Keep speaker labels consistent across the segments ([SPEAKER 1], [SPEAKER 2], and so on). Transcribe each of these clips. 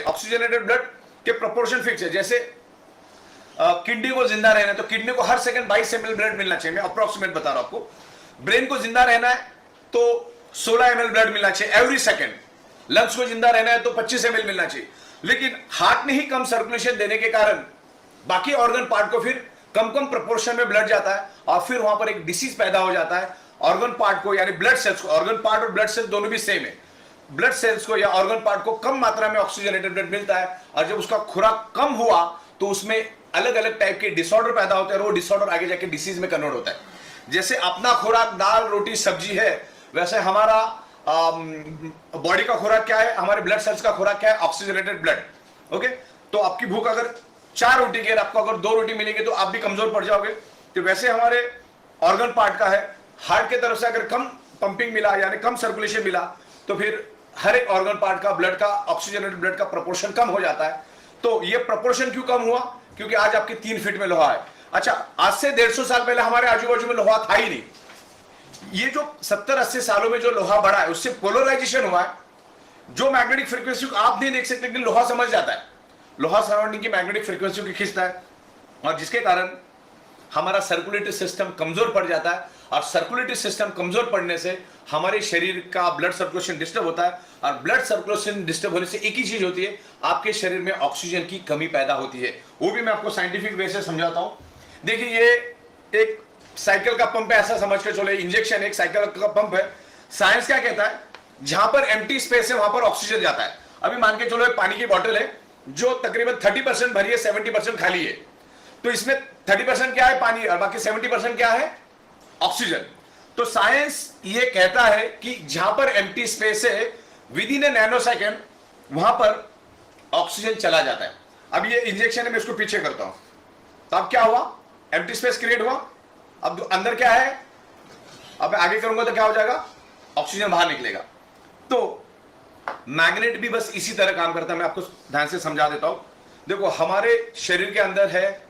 [SPEAKER 1] Oxygenated blood के proportion fix है। जैसे किडनी को जिंदा रहना है तो किडनी को हर सेकंड 22 ml ब्लड मिलना चाहिए, मैं अप्रोक्सीमेट बता रहा हूं आपको। ब्रेन को जिंदा रहना है तो 16 ml ब्लड मिलना चाहिए एवरी सेकंड। लंग्स को जिंदा रहना है तो 25 ml मिलना चाहिए। लेकिन हार्ट में ही कम सर्कुलेशन देने के कारण बाकी ऑर्गन पार्ट को फिर कम कम प्रोपोर्शन में ब्लड जाता है और फिर वहां पर एक डिसीज पैदा हो जाता है। ऑर्गन पार्ट को यानी ब्लड सेल्स को, ऑर्गन पार्ट और ब्लड सेल्स दोनों भी सेम है, ब्लड सेल्स को या ऑर्गन पार्ट को कम मात्रा में ऑक्सीजनेटेड ब्लड मिलता है और जब उसका खुराक कम हुआ तो उसमें अलग अलग टाइप के डिसऑर्डर पैदा होते हैं और वो डिसऑर्डर आगे जाके डिसीज में कन्वर्ट होता है। जैसे अपना खुराक दाल रोटी सब्जी है, वैसे हमारा बॉडी का खुराक क्या है, हमारे ब्लड सेल्स का खुराक क्या है, ऑक्सीजनेटेड ब्लड। ओके, तो आपकी भूख अगर 4 रोटी की, आपको अगर 2 रोटी मिलेगी तो आप भी कमजोर पड़ जाओगे। तो वैसे हमारे ऑर्गन पार्ट का है, हार्ट की तरफ से अगर कम पंपिंग मिला यानी कम सर्कुलेशन मिला तो फिर हर एक ऑर्गन पार्ट का ब्लड का ऑक्सीजनेटेड ब्लड का प्रोपोर्शन कम हो जाता है। तो ये प्रोपोर्शन क्यों कम हुआ? क्योंकि आज आपके 3 फीट में लोहा है। अच्छा, आज से 150 साल पहले हमारे आजू बाजू में लोहा था ही नहीं। ये जो 70-80 सालों में जो लोहा बढ़ा है उससे पोलराइजेशन हुआ है। जो मैग्नेटिक फ्रीक्वेंसी को आप नहीं देख सकते लेकिन लोहा समझ जाता है, लोहा सराउंडिंग की मैग्नेटिक फ्रीक्वेंसी को खींचता है और जिसके कारण हमारा सर्कुलेटरी सिस्टम कमजोर पड़ जाता है और सर्कुलेटरी सिस्टम कमजोर पड़ने से हमारे शरीर का ब्लड सर्कुलेशन डिस्टर्ब होता है और ब्लड सर्कुलेशन डिस्टर्ब होने से एक ही चीज होती है, आपके शरीर में ऑक्सीजन की कमी पैदा होती है। वो भी मैं आपको साइंटिफिक वे से समझाता हूं। देखिए, ये एक साइकिल का पंप है, ऐसा समझ के चलो, इंजेक्शन एक साइकिल का पंप है। साइंस क्या कहता है, जहां पर एम्प्टी स्पेस है वहां पर ऑक्सीजन जाता है। अभी मान के चलो एक पानी की बोतल है जो तकरीबन 30% भरी है, 70% खाली है, तो इसमें 30% क्या है, पानी, और बाकी 70% क्या है, ऑक्सीजन। तो साइंस ये कहता है कि जहां पर एम्प्टी स्पेस है with in A nano second वहां पर ऑक्सीजन चला जाता है। अब ये इंजेक्शन है, मैं इसको पीछे करता हूं तो अब क्या हुआ, एम्प्टी स्पेस क्रिएट हुआ। अब अंदर क्या है, अब मैं आगे करूंगा तो क्या हो जाएगा, ऑक्सीजन बाहर निकलेगा। तो मैग्नेट भी बस इसी तरह काम करता है, मैं आपको ध्यान से समझा देता हूं। देखो, हमारे शरीर के अंदर है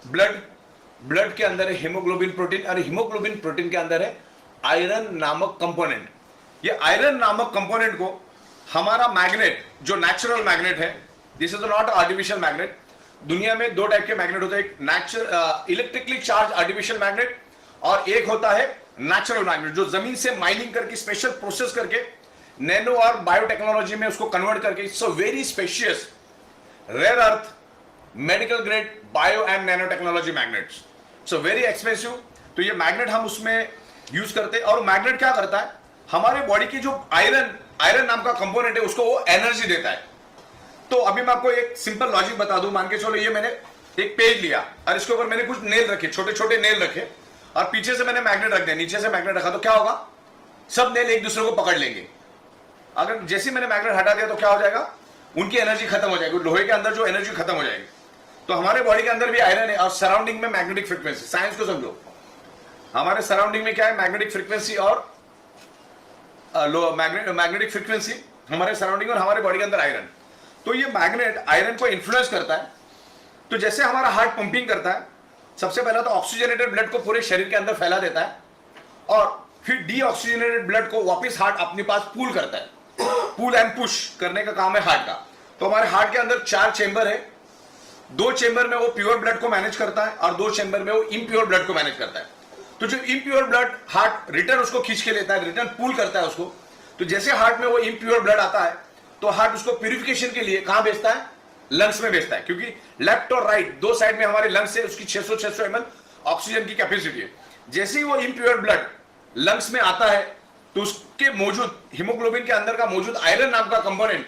[SPEAKER 1] ब्लड, ब्लड के अंदर है हीमोग्लोबिन प्रोटीन और हीमोग्लोबिन प्रोटीन के अंदर है आयरन नामक कंपोनेंट। ये आयरन नामक कंपोनेंट को हमारा मैग्नेट, जो नेचुरल मैग्नेट है, this is not artificial magnet. दुनिया में 2 टाइप के मैग्नेट होते हैं, एक natural electrically charge artificial magnet और एक होता है नेचुरल मैग्नेट जो जमीन से माइनिंग करके स्पेशल प्रोसेस करके नैनो और बायोटेक्नोलॉजी में उसको कन्वर्ट करके, it's a very spacious rare earth medical grade bio and nano technology magnets, so very expensive. तो ये मैग्नेट हम उसमें यूज करते हैं और मैग्नेट क्या करता है, हमारे बॉडी की जो आयरन नाम का कंपोनेंट है उसको वो एनर्जी देता है। तो अभी मैं आपको एक सिंपल लॉजिक बता दूं, मान के चलो ये मैंने एक पेज लिया और इसके ऊपर मैंने कुछ नेल रखे, छोटे छोटे नेल रखे और पीछे से मैंने मैग्नेट रख दिया, नीचे से मैग्नेट रखा, तो क्या होगा, सब नेल एक दूसरे को पकड़ लेंगे। अगर जैसे मैंने मैग्नेट हटा दिया तो क्या हो जाएगा, उनकी एनर्जी खत्म हो जाएगी, लोहे के अंदर जो एनर्जी खत्म हो जाएगी। तो हमारे बॉडी के अंदर भी आयरन है और सराउंडिंग में मैग्नेटिक फ्रीक्वेंसी, साइंस को समझो, हमारे सराउंडिंग में क्या है, मैग्नेटिक फ्रीक्वेंसी और मैग्नेटिक फ्रीक्वेंसी हमारे सराउंडिंग और हमारे बॉडी के अंदर आयरन। तो ये मैग्नेट आयरन को इन्फ्लुएंस करता है। तो जैसे हमारा हार्ट पंपिंग करता है, सबसे पहला तो ऑक्सीजनेटेड ब्लड को पूरे शरीर के अंदर फैला देता है और फिर डीऑक्सीजनेटेड ब्लड को वापस हार्ट अपने पास पूल करता है। पुल एंड पुश करने का काम है हार्ट का। तो हमारे हार्ट के अंदर 4 चेंबर है, 2 चेंबर में वो प्योर ब्लड को मैनेज करता है और 2 चेंबर में वो इम्प्योर ब्लड को मैनेज करता है। तो जो इम्प्योर ब्लड हार्ट रिटर्न उसको खींच के लेता है, रिटर्न पुल करता है उसको। तो जैसे हार्ट में वो इम्प्योर ब्लड आता है तो हार्ट उसको प्यूरिफिकेशन के लिए कहां भेजता है, लंग्स में भेजता है, क्योंकि लेफ्ट और राइट 2 साइड में हमारे लंग्स है, उसकी 600 ml ऑक्सीजन की कैपेसिटी है। जैसे ही वो इम्प्योर ब्लड लंग्स में आता है तो उसके मौजूद हीमोग्लोबिन के अंदर का मौजूद आयरन नाम का कंपोनेंट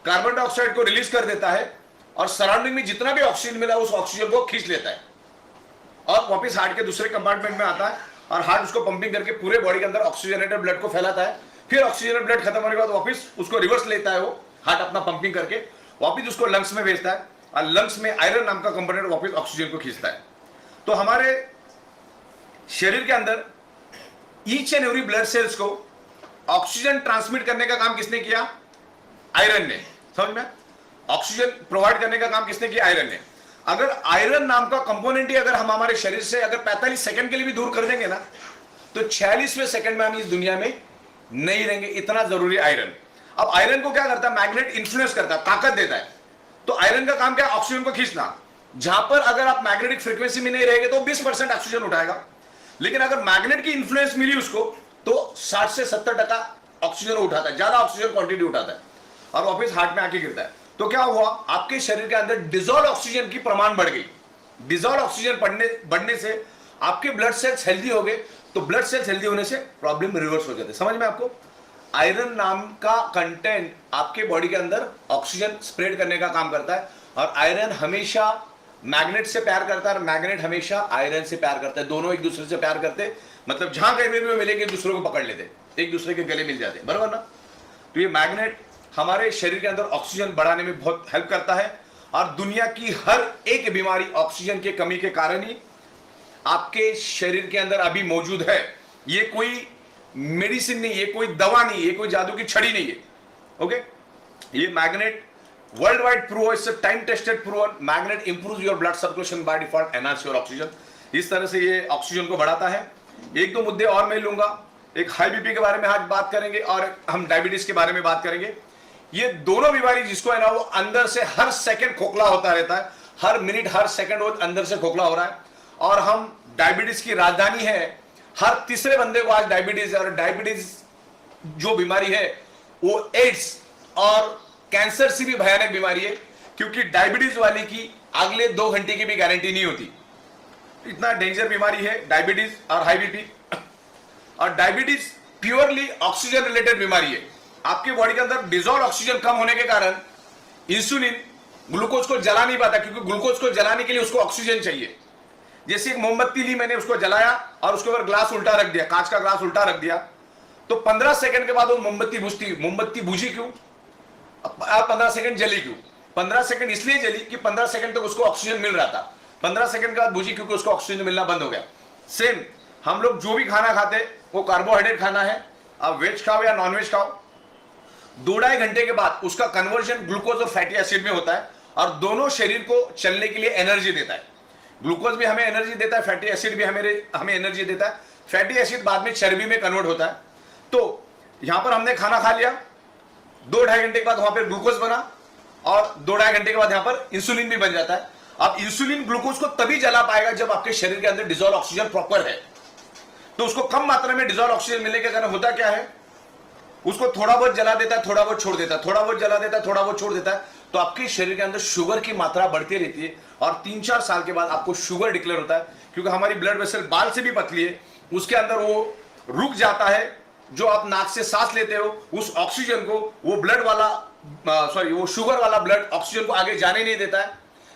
[SPEAKER 1] कार्बन डाइऑक्साइड को रिलीज कर देता है और सराउंडिंग में जितना भी ऑक्सीजन मिला उस ऑक्सीजन को खींच लेता है और वापस हार्ट के दूसरे कंपार्टमेंट में आता है और हार्ट उसको पंपिंग करके पूरे बॉडी के अंदर ऑक्सीजनेटेड ब्लड को फैलाता है। फिर ऑक्सीजनेटेड ब्लड खत्म होने के बाद वापस उसको रिवर्स लेता है, वो हार्ट अपना पंपिंग करके वापस उसको लंग्स में भेजता है और लंग्स में आयरन नाम का कंपोनेंट वापस ऑक्सीजन को खींचता है। तो हमारे शरीर के अंदर each and every blood cells को ऑक्सीजन ट्रांसमिट करने का काम किसने किया, आयरन ने। समझ में, ऑक्सीजन प्रोवाइड करने का काम किसने किया, आयरन ने। अगर आयरन नाम का कंपोनेंट ही अगर हम हमारे शरीर से अगर 45 सेकंड के लिए भी दूर कर देंगे ना तो 46वें सेकंड में हम इस दुनिया में नहीं रहेंगे, इतना जरूरी आयरन। अब आयरन को क्या करता है, मैग्नेट इन्फ्लुएंस करता है, ताकत देता है। तो आयरन का काम क्या है, ऑक्सीजन को खींचना। जहां पर अगर आप मैग्नेटिक फ्रीक्वेंसी में नहीं रहेंगे तो 20% ऑक्सीजन उठाएगा, लेकिन अगर मैग्नेट की इन्फ्लुएंस मिली उसको तो 60 से 70% ऑक्सीजन उठाता है, ज्यादा ऑक्सीजन क्वांटिटी उठाता है और वापस हार्ट में आके गिरता है। तो क्या हुआ, आपके शरीर के अंदर डिजोल्व ऑक्सीजन की प्रमाण बढ़ गई। डिजोल्व ऑक्सीजन बढ़ने से आपके ब्लड सेल्स हेल्दी हो गए, तो ब्लड सेल्स हेल्दी होने से प्रॉब्लम रिवर्स हो जाते हैं। समझ में आपको? आयरन नाम का कंटेंट आपके बॉडी के अंदर ऑक्सीजन स्प्रेड करने का काम करता है, और आयरन हमेशा मैग्नेट से प्यार करता है और मैग्नेट हमेशा आयरन से प्यार करता है। दोनों एक दूसरे से प्यार करते, मतलब जहां कहीं भी मिलेंगे एक दूसरे को पकड़ लेते, एक दूसरे के गले मिल जाते, बराबर ना? तो ये मैग्नेट हमारे शरीर के अंदर ऑक्सीजन बढ़ाने में बहुत हेल्प करता है, और दुनिया की हर एक बीमारी ऑक्सीजन की कमी के कारण ही आपके शरीर के अंदर अभी मौजूद है। ये कोई मेडिसिन नहीं, ये कोई दवा नहीं, ये कोई जादू की छड़ी नहीं है। ओके, ये magnet world wide prove, it's time tested prove, magnet improve your blood circulation by default, enhance your oxygen. इस तरह से ये ऑक्सीजन को बढ़ाता है। एक दो मुद्दे और मैं लूंगा, एक हाई बीपी के बारे में आज बात करेंगे और हम डायबिटीज के बारे में बात करेंगे। ये दोनों बीमारी जिसको है ना, वो अंदर से हर सेकंड खोखला होता रहता है, हर मिनट हर सेकंड वो अंदर से खोखला हो रहा है, और हम डायबिटीज की राजधानी है। हर तीसरे बंदे को आज डायबिटीज है, और डायबिटीज जो बीमारी है वो एड्स और कैंसर से भी भयानक बीमारी है, क्योंकि डायबिटीज वाले की अगले 2 घंटे की भी गारंटी नहीं होती। इतना डेंजर बीमारी है डायबिटीज और हाई बीपी। और डायबिटीज प्योरली ऑक्सीजन रिलेटेड बीमारी है। आपके बॉडी के अंदर डिजॉल्व ऑक्सीजन कम होने के कारण इंसुलिन ग्लूकोज को जला नहीं पाता, क्योंकि ग्लूकोज को जलाने के लिए उसको ऑक्सीजन चाहिए। जैसे एक मोमबत्ती ली, मैंने उसको जलाया और उसके ऊपर ग्लास उल्टा रख दिया, कांच का ग्लास उल्टा रख दिया, तो 15 सेकंड के बाद वो मोमबत्ती बुझती। मोमबत्ती बुझी क्यों? 15 सेकंड जली क्यों? 15 सेकंड इसलिए जली कि 15 सेकंड तक उसको ऑक्सीजन मिल रहा था, 15 सेकंड के बाद बुझी क्योंकि उसको ऑक्सीजन मिलना बंद हो गया। सेम हम लोग जो भी खाना खाते वो कार्बोहाइड्रेट खाना है, आप वेज खाओ या नॉन वेज खाओ, 2-2.5 घंटे के बाद उसका कन्वर्जन ग्लूकोज और फैटी एसिड में होता है, और दोनों शरीर को चलने के लिए एनर्जी देता है। ग्लूकोज भी हमें एनर्जी देता है, फैटी एसिड भी हमें एनर्जी देता है। फैटी एसिड बाद में चर्बी में कन्वर्ट होता है। तो यहां पर हमने खाना खा लिया, 2-2.5 घंटे के बाद वहां पर ग्लूकोज बना, और 2-2.5 घंटे के बाद यहां पर इंसुलिन भी बन जाता है। अब इंसुलिन ग्लूकोज को तभी जला पाएगा जब आपके शरीर के अंदर डिजॉल्व ऑक्सीजन प्रॉपर है। तो उसको कम मात्रा में डिजॉल्व ऑक्सीजन मिलने के कारण होता क्या है, उसको थोड़ा बहुत जला देता है, थोड़ा बहुत छोड़ देता है, थोड़ा बहुत जला देता है, थोड़ा बहुत छोड़ देता है। तो आपके शरीर के अंदर शुगर की मात्रा बढ़ती रहती है, और 3-4 साल के बाद आपको शुगर डिक्लेयर होता है, क्योंकि हमारी ब्लड वेसल बाल से भी पतली है, उसके अंदर वो रुक जाता है। जो आप नाक से सांस लेते हो उस ऑक्सीजन को वो ब्लड वाला वो शुगर वाला ब्लड ऑक्सीजन को आगे जाने नहीं देता है,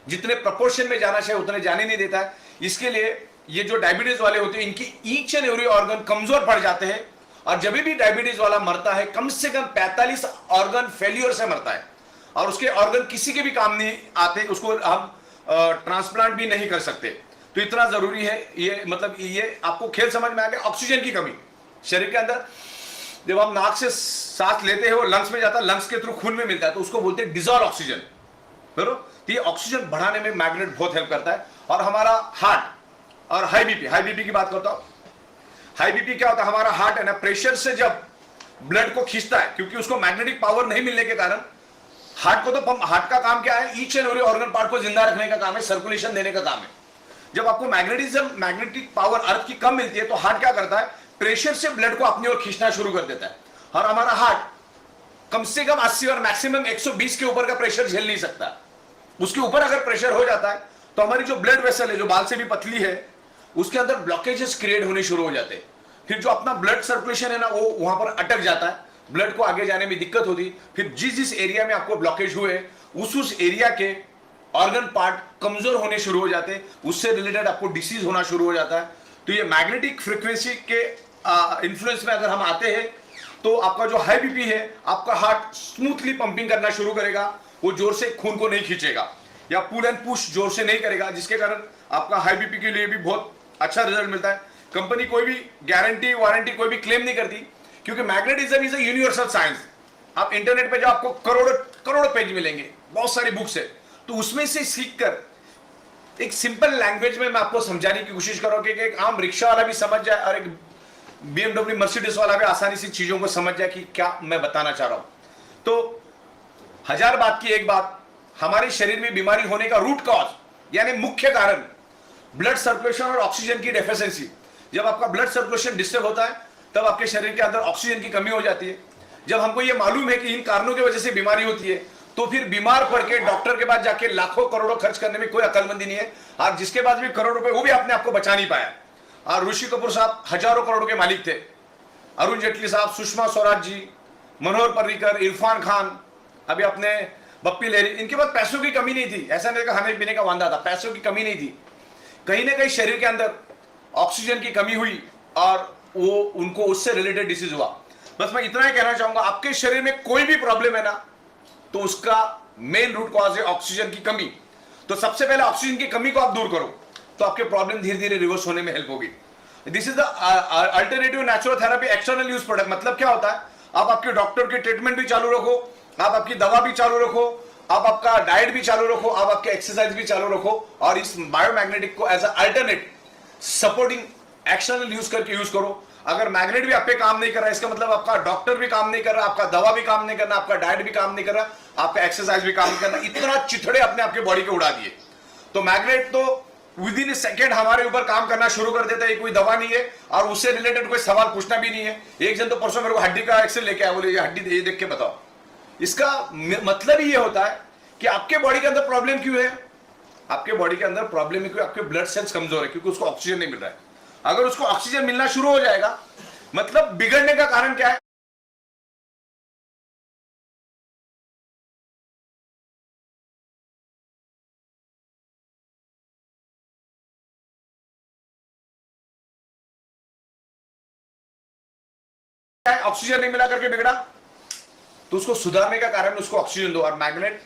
[SPEAKER 1] जितने प्रपोर्शन में जाना चाहिए उतने जाने नहीं देता है। इसके लिए ये जो डायबिटीज वाले होते हैं, इनकी ईच एंड एवरी ऑर्गन कमजोर पड़ जाते हैं, और जब भी डायबिटीज वाला मरता है कम से कम 45 ऑर्गन फेल्यूर से मरता है, और उसके ऑर्गन किसी के भी काम नहीं आते, उसको हम ट्रांसप्लांट भी नहीं कर सकते। तो इतना जरूरी है ये, मतलब ये आपको खेल समझ में आ गया। ऑक्सीजन की कमी शरीर के अंदर, जब हम नाक से सांस लेते हैं वो लंग्स में जाता है, लंग्स के थ्रू खून में मिलता है, तो उसको बोलते हैं डिजॉल्व ऑक्सीजन। बराबर? तो ये ऑक्सीजन बढ़ाने में मैग्नेट बहुत हेल्प करता है। और हमारा हार्ट और हाई बीपी की बात करता हूं। हाई बीपी क्या होता है, हमारा हार्ट है ना, प्रेशर से जब ब्लड को खींचता है, क्योंकि उसको मैग्नेटिक पावर नहीं मिलने के कारण हार्ट को, तो पंप, हार्ट का काम क्या है, each and every organ part को जिंदा रखने का काम है, सर्कुलेशन देने का काम है। जब आपको मैग्नेटिक पावर अर्थ की कम मिलती है, तो हार्ट क्या करता है, प्रेशर से ब्लड को अपनी ओर खींचना शुरू कर देता है। और हमारा हार्ट कम से कम 80 और मैक्सिमम 120 के ऊपर का प्रेशर झेल नहीं सकता। उसके ऊपर अगर प्रेशर हो जाता है तो हमारी जो ब्लड वेसल है, जो बाल से भी पतली है, उसके अंदर ब्लॉकेजेस क्रिएट होने शुरू हो जाते हैं। फिर जो अपना ब्लड सर्कुलेशन है ना, वो वहां पर अटक जाता है, ब्लड को आगे जाने में दिक्कत होती। फिर जिस एरिया में आपको ब्लॉकेज हुए उस एरिया के ऑर्गन पार्ट कमजोर होने शुरू हो जाते हैं, उससे रिलेटेड आपको डिसीज होना शुरू हो जाता है। तो ये मैग्नेटिक फ्रीक्वेंसी के इन्फ्लुएंस में अगर हम आते हैं, तो आपका जो हाई बीपी है, आपका हार्ट स्मूथली पंपिंग करना शुरू करेगा, वो जोर से खून को नहीं खींचेगा या पुल एंड पुश जोर से नहीं करेगा, जिसके कारण आपका हाई बीपी के लिए भी बहुत अच्छा रिजल्ट मिलता है। कंपनी कोई भी गारंटी वारंटी कोई भी क्लेम नहीं करती, क्योंकि magnetism is a universal science. आप इंटरनेट पे जो आपको करोड़ों पेज मिलेंगे, बहुत सारी बुक्स है, तो उसमें से सीखकर एक सिंपल लैंग्वेज में मैं आपको समझाने की कोशिश करूंगा कि एक आम रिक्शा वाला भी समझ जाए और एक BMW मर्सिडीज वाला भी आसानी से चीजों को समझ जाए कि क्या मैं बताना चाह रहा हूं। तो 1000 बात की एक बात, हमारे शरीर में बीमारी होने का रूट कॉज यानी मुख्य कारण ब्लड सर्कुलेशन और ऑक्सीजन की डेफिशिएंसी। जब आपका ब्लड सर्कुलेशन डिस्टर्ब होता है तब आपके शरीर के अंदर ऑक्सीजन की कमी हो जाती है। जब हमको ये मालूम है कि इन कारणों की वजह से बीमारी होती है तो फिर बीमार पड़ के डॉक्टर के पास जाके लाखों करोड़ों खर्च करने में कोई अकलमंदी नहीं है। आप जिसके पास भी करोड़ रुपए, वो भी अपने आप को बचा नहीं पाया। और ऋषि कपूर साहब हजारों करोड़ के मालिक थे, अरुण जेटली साहब, सुषमा स्वराज जी, मनोहर पर्रिकर, इरफान खान, अभी अपने बप्पी लहरी, इनके पास पैसों की कमी नहीं थी। ऐसा नहीं खाने पीने का वांदा था, पैसों की कमी नहीं थी। कहीं ना कहीं शरीर के अंदर ऑक्सीजन की कमी हुई और वो उनको उससे रिलेटेड डिसीज हुआ। बस मैं इतना ही कहना चाहूंगा, आपके शरीर में कोई भी प्रॉब्लम है ना तो उसका मेन रूट कॉज है ऑक्सीजन की कमी। तो सबसे पहले ऑक्सीजन की कमी को आप दूर करो तो आपके प्रॉब्लम धीरे धीरे रिवर्स होने में हेल्प होगी। This is the alternative natural therapy external use product. मतलब क्या होता है, आप आपके डॉक्टर की ट्रीटमेंट भी चालू रखो, आप आपकी दवा भी चालू रखो, आप आपका डाइट भी चालू रखो, आप आपके एक्सरसाइज भी चालू रखो और इस बायोमैग्नेटिक को as alternate supporting external use करके यूज करो। अगर मैग्नेट भी आप पे काम नहीं कर रहा, इसका मतलब आपका डॉक्टर भी काम नहीं कर रहा, आपका दवा भी काम नहीं करना, आपका डाइट भी काम नहीं कर रहा, आपका एक्सरसाइज भी काम नहीं करना। इतना चिथड़े अपने आपके बॉडी के उड़ा दिए। तो मैग्नेट तो विद इन सेकेंड हमारे ऊपर काम करना शुरू कर देता है। कोई दवा नहीं है और उससे रिलेटेड कोई सवाल पूछना भी नहीं है। एक जन तो परसों मेरे को हड्डी का एक्सरे लेके आया, बोले ये हड्डी ये देख के बताओ। इसका मतलब ही ये होता है कि आपके बॉडी के अंदर प्रॉब्लम क्यों है। आपके बॉडी के अंदर प्रॉब्लम है क्योंकि आपके ब्लड सेल्स कमजोर है, क्योंकि उसको ऑक्सीजन नहीं मिल रहा है। अगर उसको ऑक्सीजन मिलना शुरू हो जाएगा, मतलब बिगड़ने का कारण क्या है, ऑक्सीजन नहीं मिला करके बिगड़ा, तो उसको सुधारने का कारण उसको ऑक्सीजन दो। और मैग्नेट